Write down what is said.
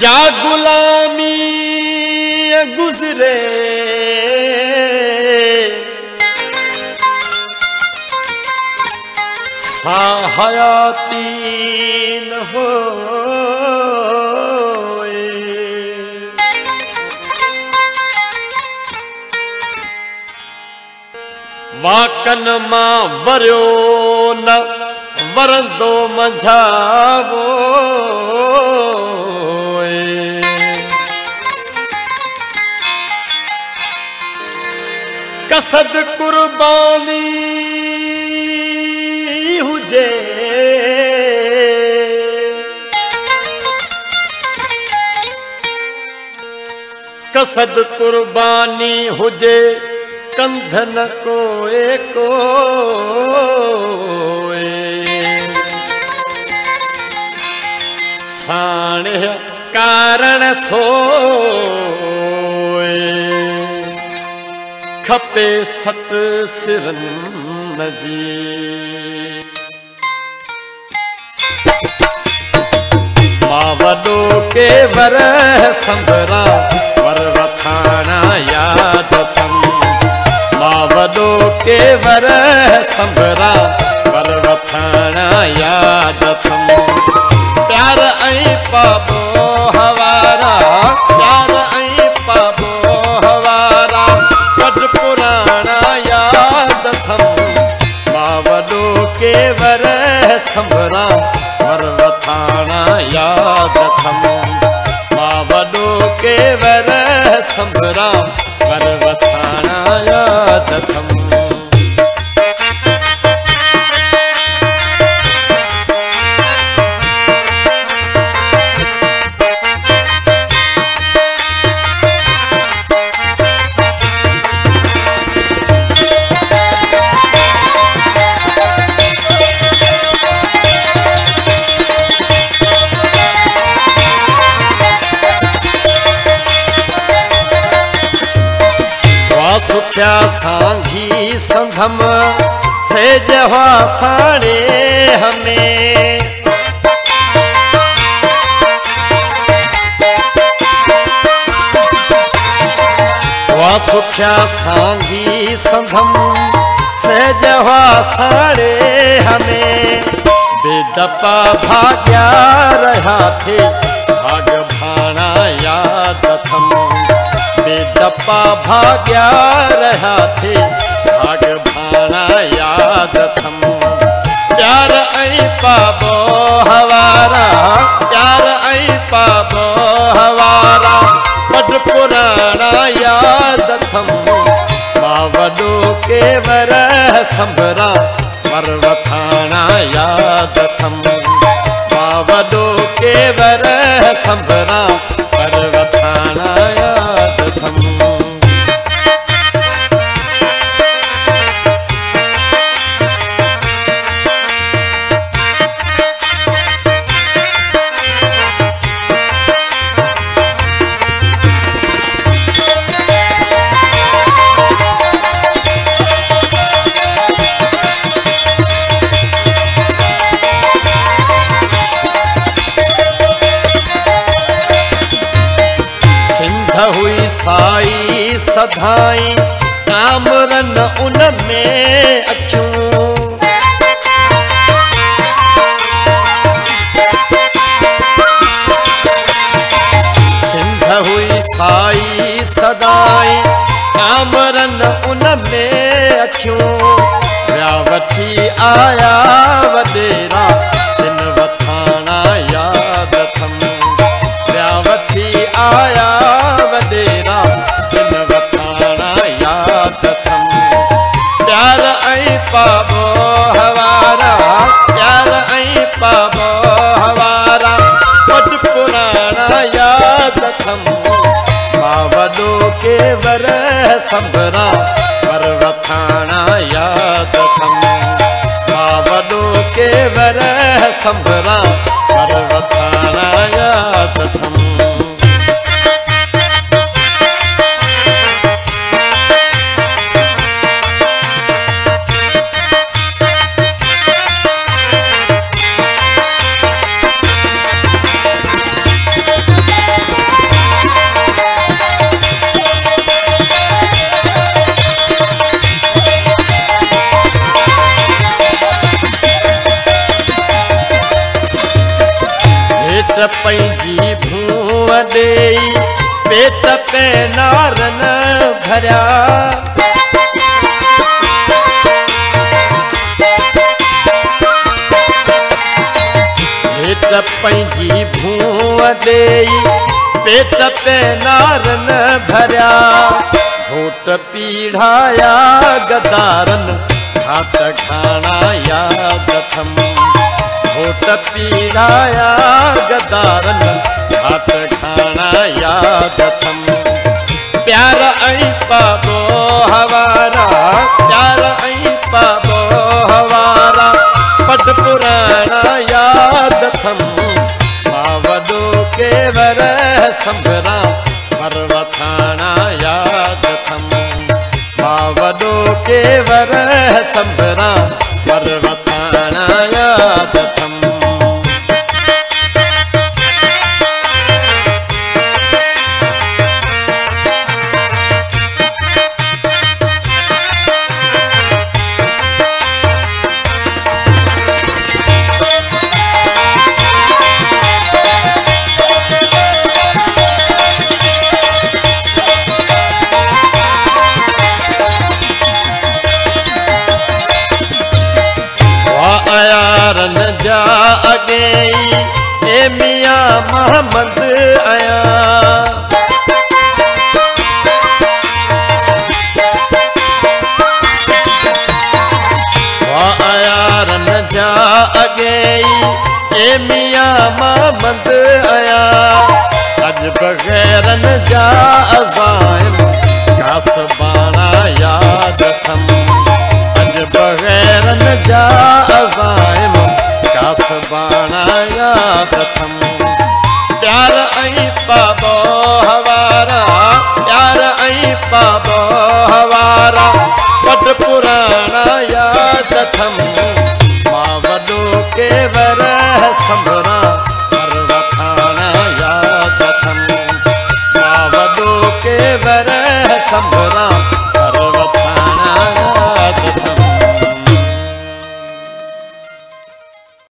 जा गुलामी गुजरे हयाती न हो वाकन मां वरियो न वरंदो मंझावो कसद कुर्बानी हुजे कसद कुर्बानी हुजे कंधन कोए कोए साणे कारण सोए खपे सत सिरन जी मां वॾो के वर संभरा वर वखाणा याद थम मां वॾो के वर संभरा वर वखाणा याद थम प्यार ऐं पाबो हवारा प्यार ऐं पाबो हवारा वॾ पुराणा याद थम मां वॾो के वर संभरा वर वखाणा याद थम मां वॾो के वर संभरा वर वखाणा याद थम सुख्या सांघी संधम से जवा साड़े हमें वा सुख्या सांघी संधम से जवा साड़े हमें बेदपा भाग्या रहा थे भाग भाणा याद थम बेदपा भाग्या रहा थे भाग भाणा याद थम प्यार ऐं पाबो हवारा प्यार ऐं पाबो हवारा वॾ पुराणा याद थम मां वॾो के वर संभरा वर वखाणा याद थम मां वॾो के वर संभरा वर वखाणा याद थम हुई साई सधाई कामरन उन में अखियूं सिंध हुई साई सदाई कामरन उन में अखियूं विया वठी आया वॾेरा तिन वखाणा याद थम विया वठी आया वॾेरा तिन वखाणा याद थम प्यार ऐं पाबो हवारा प्यार ऐं पाबो हवारा वॾ पुराणा याद थम मां वॾो के वर संभरा वर वखाणा याद थम मां वॾो के वर संभरा वर वखाणा याद थम हेठ पंहिंजी भूअ ॾेई पेट पे नारन भरिया हेठ पंहिंजी भूअ ॾेई पेट पे नारन भरिया घोट पीढ़ाया गदारन घाट खाना याद अथमि घोट पीढ़ाया गदारन घाट खाना याद अथमि प्यार ऐं पाबो हवारा प्यार ऐं पाबो हवारा पट पुराणा याद अथमि मां वॾो केवर संभरा परवथाणा याद अथमि मां वॾो केवर संभरा परवथाणा याद अथमि यारन जा अगेई ए मियां मोहम्मद आया वाह यारन जा अगेई ए मियां मोहम्मद आया अज बग़ैरन जा अज़ाइम घास बाणा याद अथमि बग़ैरन जा अज़ाइम घास बाणा याद अथमि प्यार ऐं पाबो हवारा प्यार ऐं पाबो हवारा पट पुराणा याद अथमि मां वॾो केवर संभरा परवथाणा याद अथमि मां वॾो केवर संभरा